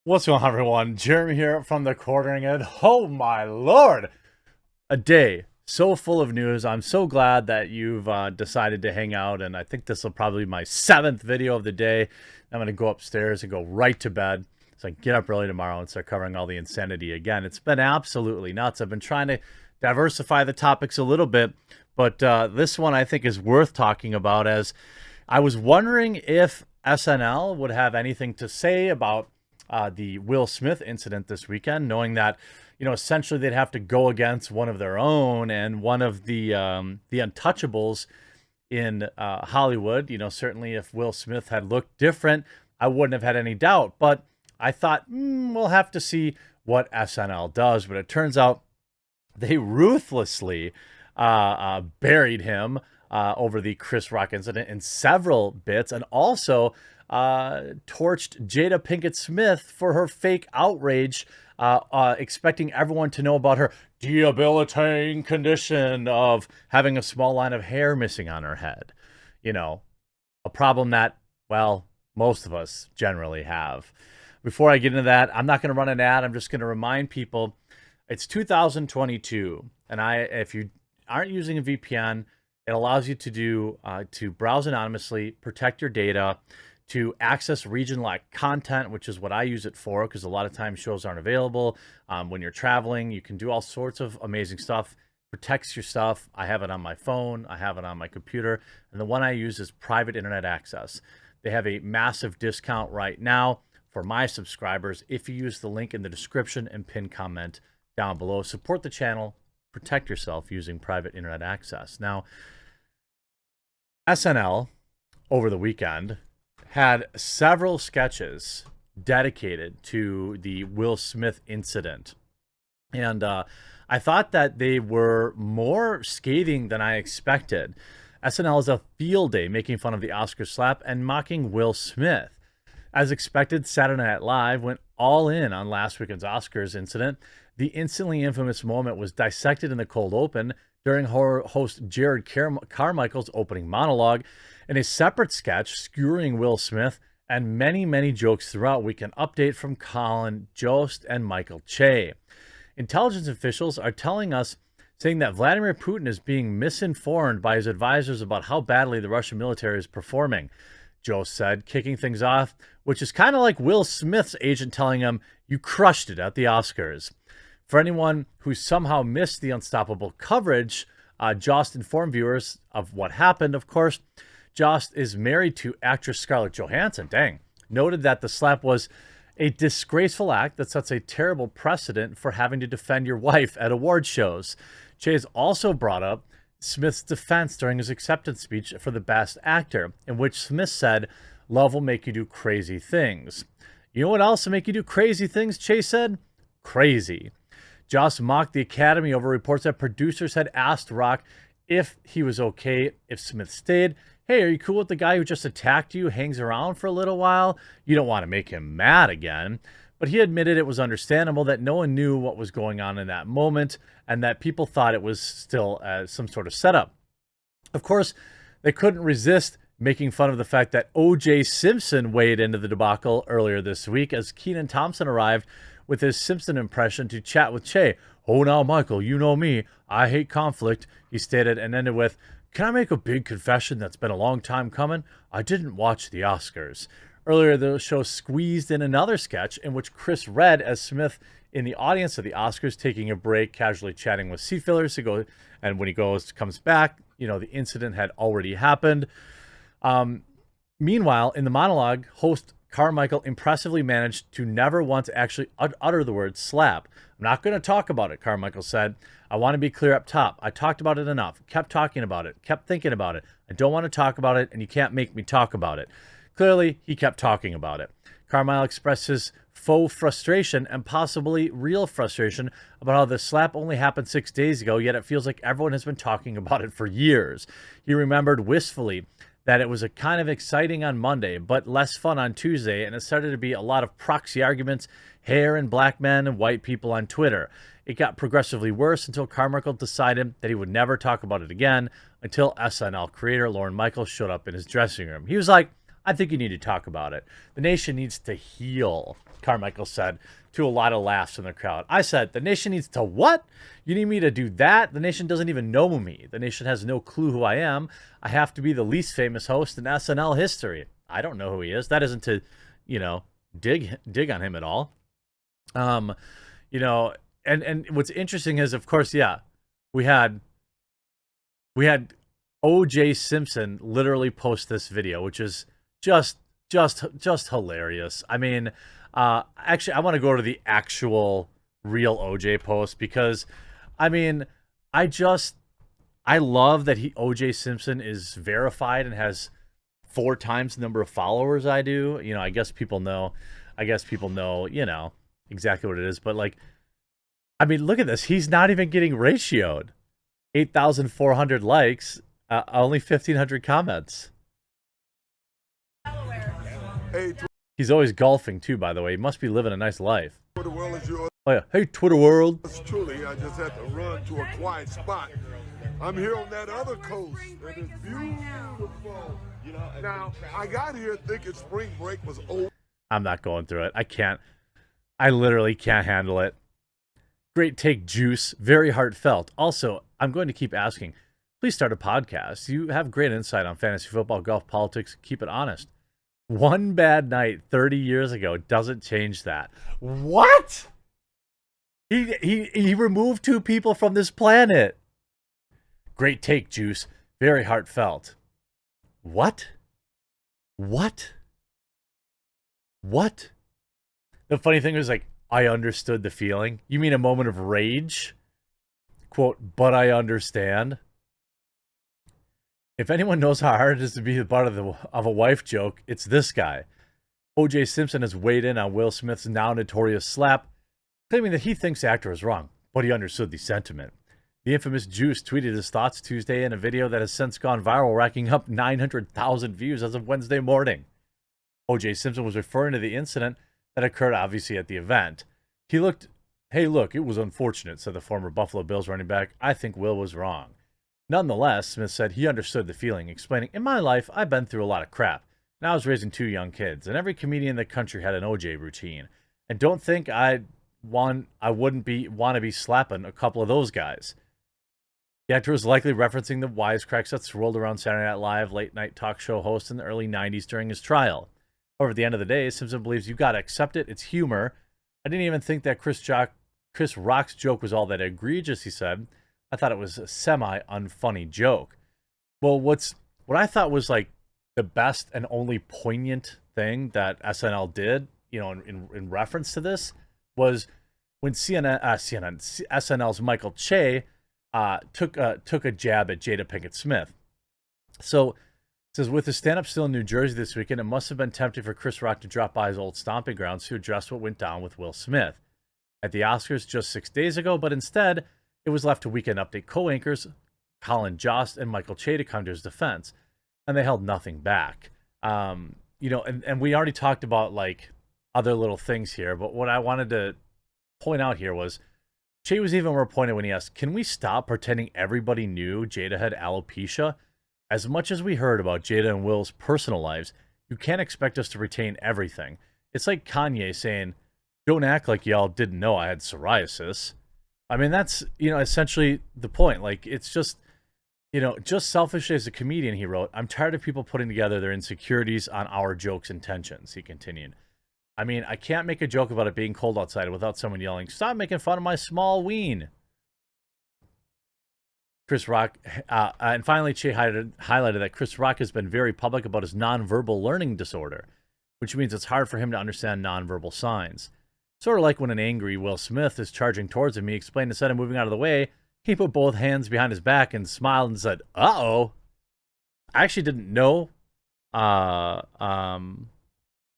What's going on, everyone? Jeremy here from the Quartering It. Oh my lord! A day so full of news. I'm so glad that you've decided to hang out, and I think this will probably be my 7th video of the day. I'm going to go upstairs and go right to bed so I can get up early tomorrow and start covering all the insanity again. It's been absolutely nuts. I've been trying to diversify the topics a little bit, but this one I think is worth talking about, as I was wondering if SNL would have anything to say about the Will Smith incident this weekend, knowing that, essentially they'd have to go against one of their own and one of the untouchables in Hollywood. Certainly if Will Smith had looked different, I wouldn't have had any doubt. But I thought, we'll have to see what SNL does. But it turns out they ruthlessly buried him over the Chris Rock incident in several bits, and also torched Jada Pinkett Smith for her fake outrage, expecting everyone to know about her debilitating condition of having a small line of hair missing on her head. A problem that, well, most of us generally have. Before I get into that, I'm not going to run an ad. I'm just going to remind people it's 2022, and if you aren't using a VPN, it allows you to browse anonymously, protect your data, to access region-locked content, which is what I use it for, because a lot of times shows aren't available. When you're traveling, you can do all sorts of amazing stuff. Protects your stuff. I have it on my phone. I have it on my computer. And the one I use is private internet access. They have a massive discount right now for my subscribers if you use the link in the description and pinned comment down below. Support the channel. Protect yourself using private internet access. Now, SNL over the weekend had several sketches dedicated to the Will Smith incident. And I thought that they were more scathing than I expected. SNL is a field day making fun of the Oscar slap and mocking Will Smith. As expected, Saturday Night Live went all in on last weekend's Oscars incident. The instantly infamous moment was dissected in the cold open during host Jared Carmichael's opening monologue. In a separate sketch skewering Will Smith, and many, many jokes throughout, we can update from Colin Jost and Michael Che. Intelligence officials are telling us, saying that Vladimir Putin is being misinformed by his advisors about how badly the Russian military is performing, Jost said, kicking things off, which is kind of like Will Smith's agent telling him, "You crushed it at the Oscars." For anyone who somehow missed the unstoppable coverage, Jost informed viewers of what happened. Of course, Jost is married to actress Scarlett Johansson. Dang. Noted that the slap was a disgraceful act that sets a terrible precedent for having to defend your wife at award shows. Chase also brought up Smith's defense during his acceptance speech for the Best Actor, in which Smith said, "Love will make you do crazy things." You know what else will make you do crazy things, Chase said? Crazy. Jost mocked the Academy over reports that producers had asked Rock if he was okay if Smith stayed. Hey, are you cool with the guy who just attacked you, hangs around for a little while? You don't want to make him mad again. But he admitted it was understandable that no one knew what was going on in that moment and that people thought it was still some sort of setup. Of course, they couldn't resist making fun of the fact that O.J. Simpson weighed into the debacle earlier this week as Kenan Thompson arrived with his Simpson impression to chat with Che. "Oh, now, Michael, you know me. I hate conflict," he stated, and ended with, "Can I make a big confession that's been a long time coming? I didn't watch the Oscars." Earlier, the show squeezed in another sketch in which Chris read as Smith in the audience of the Oscars, taking a break, casually chatting with seat fillers to go. And when he comes back, the incident had already happened. Meanwhile, in the monologue, host Carmichael impressively managed to never once actually utter the word slap. "I'm not going to talk about it," Carmichael said. "I want to be clear up top. I talked about it enough, kept talking about it, kept thinking about it. I don't want to talk about it, and you can't make me talk about it." Clearly, he kept talking about it. Carmichael expressed his faux frustration and possibly real frustration about how the slap only happened 6 days ago, yet it feels like everyone has been talking about it for years. He remembered wistfully that it was a kind of exciting on Monday, but less fun on Tuesday, and it started to be a lot of proxy arguments, hair and black men and white people on Twitter. It got progressively worse until Carmichael decided that he would never talk about it again until SNL creator Lorne Michaels showed up in his dressing room. He was like, I think you need to talk about it. The nation needs to heal, Carmichael said, to a lot of laughs in the crowd. I said, the nation needs to what? You need me to do that? The nation doesn't even know me. The nation has no clue who I am. I have to be the least famous host in SNL history. I don't know who he is. That isn't to, dig on him at all. And what's interesting is, of course, we had O.J. Simpson literally post this video, which is just hilarious. I mean, actually, I want to go to the actual real O.J. post because, I mean, I love that O.J. Simpson is verified and has 4 times the number of followers I do. I guess people know, exactly what it is. But like, I mean, look at this. He's not even getting ratioed. 8,400 likes, only 1,500 comments. He's always golfing too, by the way. He must be living a nice life. Twitter world is yours. Oh yeah, hey Twitter world. Truly, I just had to run to a quiet spot. I'm here on that other coast. It is beautiful. Now, I got here thinking spring break was over. I'm not going through it. I can't. I literally can't handle it. Great take, Juice. Very heartfelt. Also, I'm going to keep asking. Please start a podcast. You have great insight on fantasy football, golf, politics. Keep it honest. One bad night 30 years ago doesn't change that. What? He removed 2 people from this planet. Great take, Juice. Very heartfelt. What? The funny thing was, like, I understood the feeling. You mean a moment of rage? Quote, but I understand. If anyone knows how hard it is to be the butt of a wife joke, it's this guy. O.J. Simpson has weighed in on Will Smith's now notorious slap, claiming that he thinks the actor is wrong, but he understood the sentiment. The infamous Juice tweeted his thoughts Tuesday in a video that has since gone viral, racking up 900,000 views as of Wednesday morning. O.J. Simpson was referring to the incident that occurred obviously at the event. Hey look, it was unfortunate, said the former Buffalo Bills running back. I think Will was wrong. Nonetheless, Smith said he understood the feeling, explaining, in my life, I've been through a lot of crap. And I was raising 2 young kids, and every comedian in the country had an OJ routine. And don't think I wouldn't want to be slapping a couple of those guys. The actor was likely referencing the wisecracks that swirled around Saturday Night Live late-night talk show host in the early 90s during his trial. However, at the end of the day, Simpson believes you've got to accept it. It's humor. I didn't even think that Chris Rock's joke was all that egregious, he said. I thought it was a semi-unfunny joke. Well, what I thought was like the best and only poignant thing that SNL did, in reference to this, was when SNL's Michael Che took a jab at Jada Pinkett Smith. So it says, with his stand-up still in New Jersey this weekend, it must have been tempting for Chris Rock to drop by his old stomping grounds to address what went down with Will Smith at the Oscars just 6 days ago, but instead, it was left to Weekend Update co-anchors Colin Jost and Michael Che to come to his defense, and they held nothing back. And we already talked about like other little things here, but what I wanted to point out here was Che was even more pointed when he asked, can we stop pretending everybody knew Jada had alopecia? As much as we heard about Jada and Will's personal lives, you can't expect us to retain everything. It's like Kanye saying, don't act like y'all didn't know I had psoriasis. I mean, that's, essentially the point. Like, it's just, just selfishly as a comedian, he wrote, I'm tired of people putting together their insecurities on our jokes' intentions, he continued. I mean, I can't make a joke about it being cold outside without someone yelling, stop making fun of my small ween. Chris Rock, and finally, Che highlighted that Chris Rock has been very public about his nonverbal learning disorder, which means it's hard for him to understand nonverbal signs. Sort of like when an angry Will Smith is charging towards him, he explained instead of moving out of the way, he put both hands behind his back and smiled and said, uh-oh. I actually didn't know. I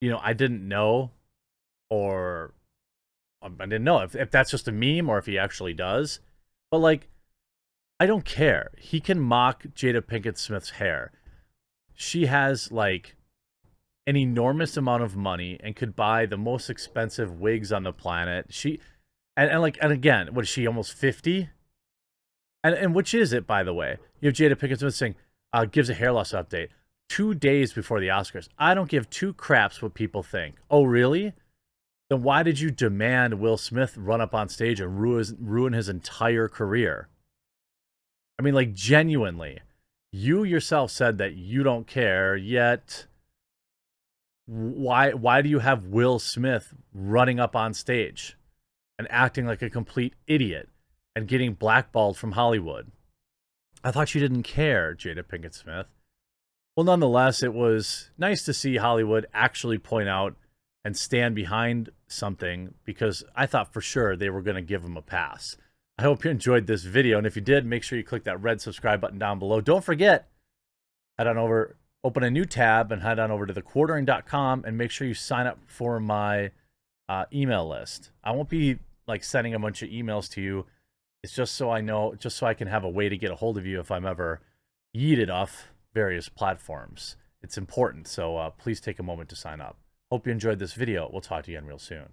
didn't know, or I didn't know if that's just a meme or if he actually does. But, like, I don't care. He can mock Jada Pinkett Smith's hair. She has, like, an enormous amount of money and could buy the most expensive wigs on the planet. And again, what is she, almost 50? And which is it, by the way? You have Jada Pinkett Smith saying, gives a hair loss update. 2 days before the Oscars. I don't give two craps what people think. Oh, really? Then why did you demand Will Smith run up on stage and ruin his entire career? I mean, like, genuinely, you yourself said that you don't care, yet why do you have Will Smith running up on stage and acting like a complete idiot and getting blackballed from Hollywood? I thought you didn't care, Jada Pinkett Smith. Well, nonetheless, it was nice to see Hollywood actually point out and stand behind something, because I thought for sure they were going to give him a pass. I hope you enjoyed this video, and if you did, make sure you click that red subscribe button down below. Don't forget, head on over, open a new tab, and head on over to thequartering.com and make sure you sign up for my email list. I won't be like sending a bunch of emails to you. It's just so I know, just so I can have a way to get a hold of you if I'm ever yeeted off various platforms. It's important, so please take a moment to sign up. Hope you enjoyed this video. We'll talk to you again real soon.